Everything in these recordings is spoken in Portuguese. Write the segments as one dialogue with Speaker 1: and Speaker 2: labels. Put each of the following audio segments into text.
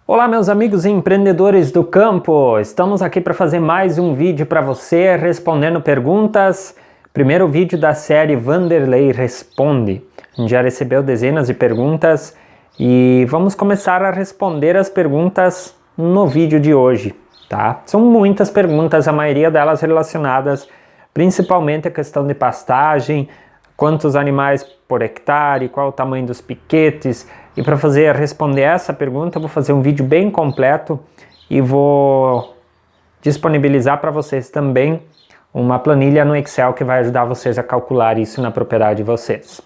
Speaker 1: Olá meus amigos empreendedores do campo, estamos aqui para fazer mais um vídeo para você respondendo perguntas. Primeiro vídeo da série Vanderlei Responde. A gente já recebeu dezenas de perguntas e vamos começar a responder as perguntas no vídeo de hoje, tá? São muitas perguntas, a maioria delas relacionadas principalmente à questão de pastagem, quantos animais por hectare, qual o tamanho dos piquetes. E para responder essa pergunta, eu vou fazer um vídeo bem completo e vou disponibilizar para vocês também uma planilha no Excel que vai ajudar vocês a calcular isso na propriedade de vocês.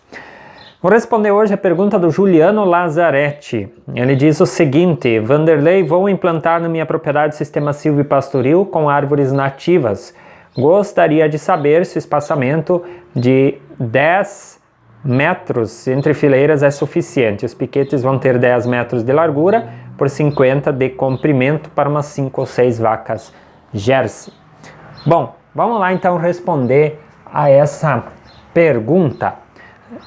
Speaker 1: Vou responder hoje a pergunta do Juliano Lazzaretti. Ele diz o seguinte: Vanderlei, vou implantar na minha propriedade sistema silvopastoril com árvores nativas. Gostaria de saber se o espaçamento de 10 metros entre fileiras é suficiente. Os piquetes vão ter 10 metros de largura por 50 de comprimento para umas 5 ou 6 vacas Jersey. Bom, vamos lá então responder a essa pergunta.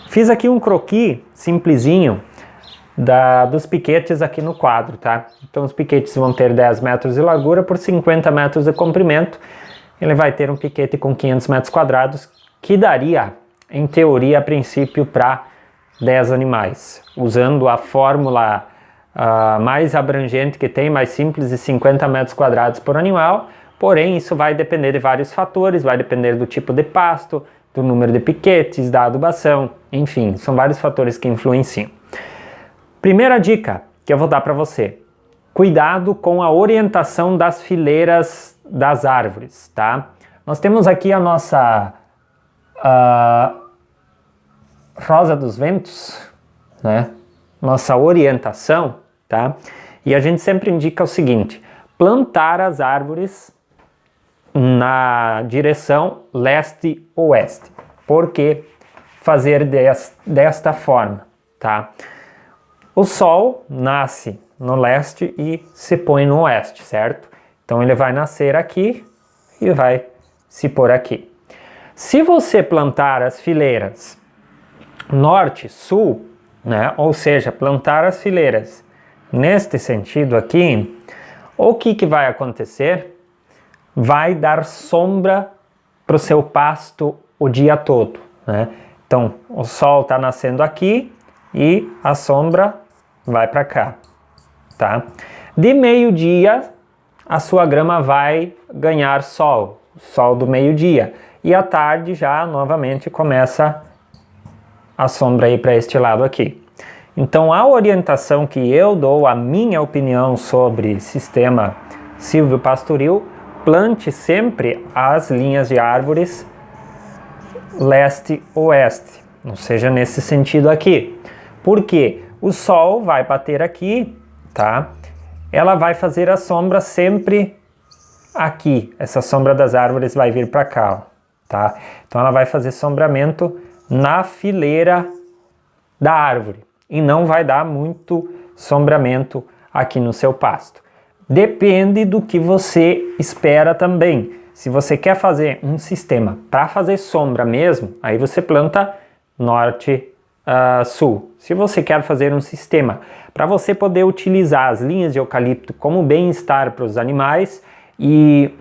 Speaker 1: Fiz aqui um croquis simplesinho dos piquetes aqui no quadro, tá? Então os piquetes vão ter 10 metros de largura por 50 metros de comprimento. Ele vai ter um piquete com 500 metros quadrados, que daria, em teoria, a princípio, para 10 animais. Usando a fórmula mais abrangente que tem, mais simples, de 50 metros quadrados por animal. Porém, isso vai depender de vários fatores, vai depender do tipo de pasto, do número de piquetes, da adubação, enfim, são vários fatores que influenciam. Primeira dica que eu vou dar para você: cuidado com a orientação das fileiras das árvores, tá? Nós temos aqui a nossa rosa dos ventos, né? Nossa orientação, tá? E a gente sempre indica o seguinte: plantar as árvores na direção leste-oeste. Por que fazer desta forma, tá? O sol nasce no leste e se põe no oeste, certo? Então ele vai nascer aqui e vai se pôr aqui. Se você plantar as fileiras norte-sul, né, ou seja, plantar as fileiras neste sentido aqui, o que vai acontecer? Vai dar sombra para o seu pasto o dia todo, né? Então o sol está nascendo aqui e a sombra vai para cá, tá? De meio-dia a sua grama vai ganhar sol do meio-dia, e à tarde já novamente começa a sombra aí para este lado aqui. Então a orientação que eu dou, a minha opinião sobre sistema silvopastoril: plante sempre as linhas de árvores leste-oeste, ou seja, nesse sentido aqui. Porque o sol vai bater aqui, tá? Ela vai fazer a sombra sempre aqui. Essa sombra das árvores vai vir para cá, ó, tá? Então ela vai fazer sombreamento na fileira da árvore e não vai dar muito sombreamento aqui no seu pasto. Depende do que você espera também. Se você quer fazer um sistema para fazer sombra mesmo, aí você planta norte-sul. Se você quer fazer um sistema para você poder utilizar as linhas de eucalipto como bem-estar para os animais e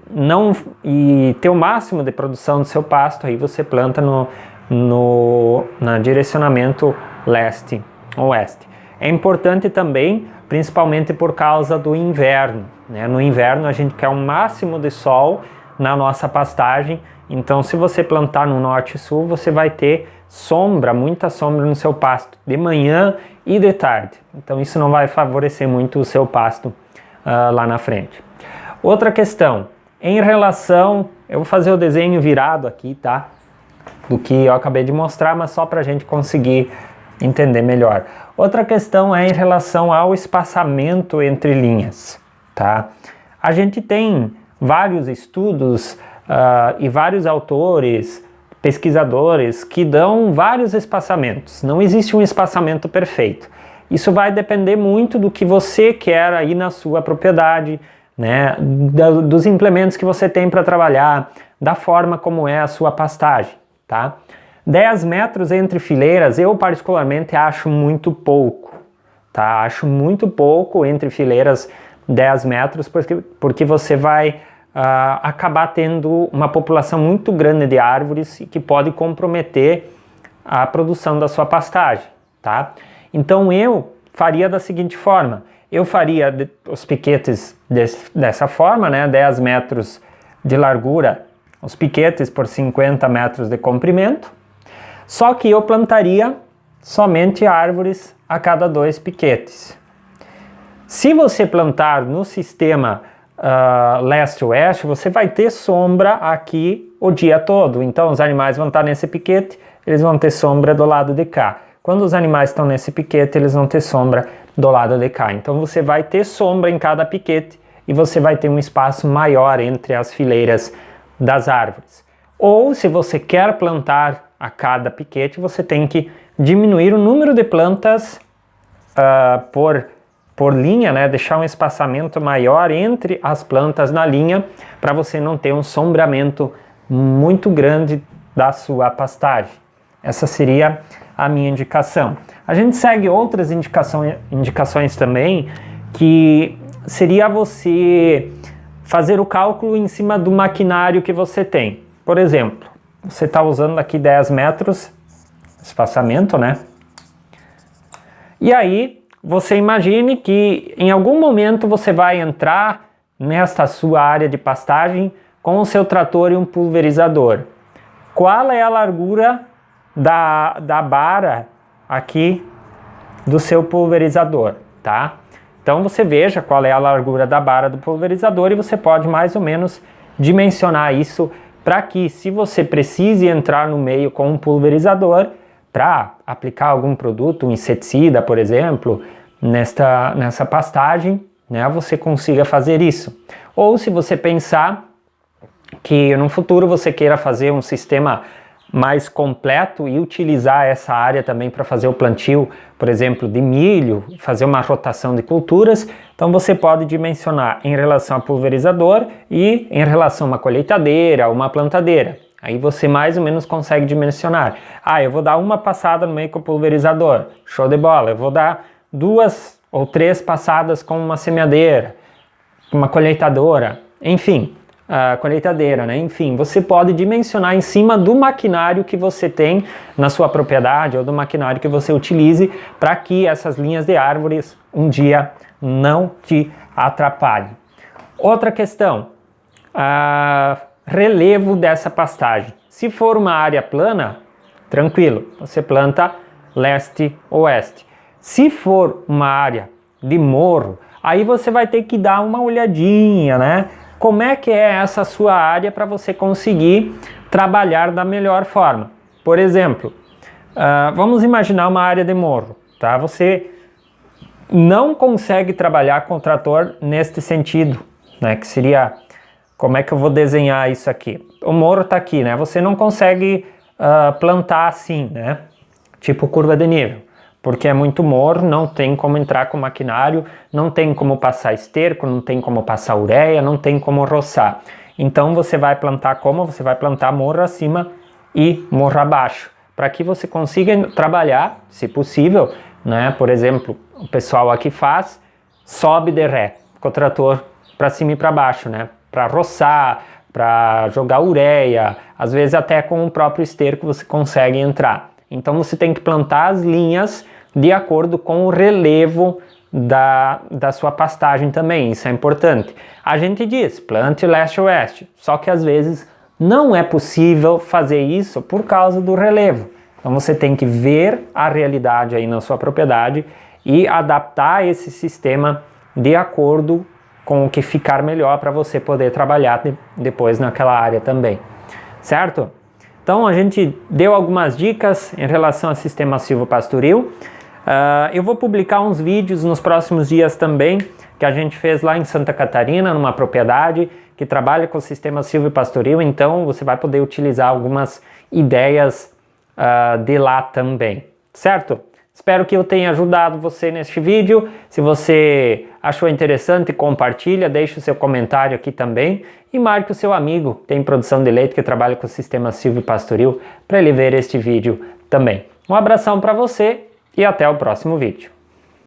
Speaker 1: ter o máximo de produção do seu pasto, aí você planta no direcionamento leste-oeste. É importante também, principalmente por causa do inverno, né? No inverno a gente quer um máximo de sol na nossa pastagem, então se você plantar no norte-sul, você vai ter sombra, muita sombra no seu pasto, de manhã e de tarde. Então isso não vai favorecer muito o seu pasto lá na frente. Outra questão, em relação, eu vou fazer o desenho virado aqui, tá? Do que eu acabei de mostrar, mas só para a gente conseguir entender melhor. Outra questão é em relação ao espaçamento entre linhas, tá? A gente tem vários estudos e vários autores, pesquisadores que dão vários espaçamentos. Não existe um espaçamento perfeito. Isso vai depender muito do que você quer aí na sua propriedade, né? Dos implementos que você tem para trabalhar, da forma como é a sua pastagem, tá? 10 metros entre fileiras, eu particularmente acho muito pouco, tá? Acho muito pouco entre fileiras 10 metros, porque você vai acabar tendo uma população muito grande de árvores que pode comprometer a produção da sua pastagem, tá? Então eu faria da seguinte forma, eu faria os piquetes dessa forma, né? 10 metros de largura, os piquetes por 50 metros de comprimento, só que eu plantaria somente árvores a cada 2 piquetes. Se você plantar no sistema leste-oeste, você vai ter sombra aqui o dia todo, então os animais vão estar nesse piquete, eles vão ter sombra do lado de cá. Quando os animais estão nesse piquete, eles vão ter sombra do lado de cá. Então você vai ter sombra em cada piquete e você vai ter um espaço maior entre as fileiras das árvores. Ou se você quer plantar a cada piquete, você tem que diminuir o número de plantas por linha, né? Deixar um espaçamento maior entre as plantas na linha para você não ter um sombreamento muito grande da sua pastagem. Essa seria a minha indicação. A gente segue outras indicações também, que seria você fazer o cálculo em cima do maquinário que você tem. Por exemplo, você está usando aqui 10 metros espaçamento, né? E aí, você imagine que em algum momento você vai entrar nesta sua área de pastagem com o seu trator e um pulverizador. Qual é a largura da vara aqui do seu pulverizador, tá? Então você veja qual é a largura da vara do pulverizador e você pode mais ou menos dimensionar isso para que, se você precise entrar no meio com um pulverizador para aplicar algum produto, um inseticida, por exemplo, nessa pastagem, né, você consiga fazer isso. Ou se você pensar que no futuro você queira fazer um sistema mais completo e utilizar essa área também para fazer o plantio, por exemplo, de milho, fazer uma rotação de culturas, então você pode dimensionar em relação ao pulverizador e em relação a uma colheitadeira, uma plantadeira. Aí você mais ou menos consegue dimensionar. Eu vou dar uma passada no meio com o pulverizador, show de bola. Eu vou dar 2 ou 3 passadas com uma semeadeira, uma colheitadora, enfim. Colheitadeira, né? Enfim, você pode dimensionar em cima do maquinário que você tem na sua propriedade ou do maquinário que você utilize para que essas linhas de árvores um dia não te atrapalhem. Outra questão, relevo dessa pastagem. Se for uma área plana, tranquilo, você planta leste-oeste. Se for uma área de morro, aí você vai ter que dar uma olhadinha, né? Como é que é essa sua área para você conseguir trabalhar da melhor forma? Por exemplo, vamos imaginar uma área de morro, tá? Você não consegue trabalhar com o trator neste sentido, né? Que seria, como é que eu vou desenhar isso aqui? O morro está aqui, né? Você não consegue plantar assim, né? Tipo curva de nível. Porque é muito morro, não tem como entrar com maquinário, não tem como passar esterco, não tem como passar ureia, não tem como roçar. Então você vai plantar como? Você vai plantar morro acima e morro abaixo, para que você consiga trabalhar, se possível, né? Por exemplo, o pessoal aqui faz, sobe de ré, com o trator para cima e para baixo, né? Para roçar, para jogar ureia, às vezes até com o próprio esterco você consegue entrar. Então você tem que plantar as linhas de acordo com o relevo da sua pastagem também, isso é importante. A gente diz, plante leste-oeste, só que às vezes não é possível fazer isso por causa do relevo. Então você tem que ver a realidade aí na sua propriedade e adaptar esse sistema de acordo com o que ficar melhor para você poder trabalhar depois naquela área também, certo? Então a gente deu algumas dicas em relação ao sistema silvopastoril. Eu vou publicar uns vídeos nos próximos dias também, que a gente fez lá em Santa Catarina, numa propriedade que trabalha com o sistema silvopastoril, então você vai poder utilizar algumas ideias de lá também, certo? Espero que eu tenha ajudado você neste vídeo. Se você achou interessante, compartilha, deixe o seu comentário aqui também e marque o seu amigo que tem produção de leite que trabalha com o sistema silvopastoril para ele ver este vídeo também. Um abração para você e até o próximo vídeo.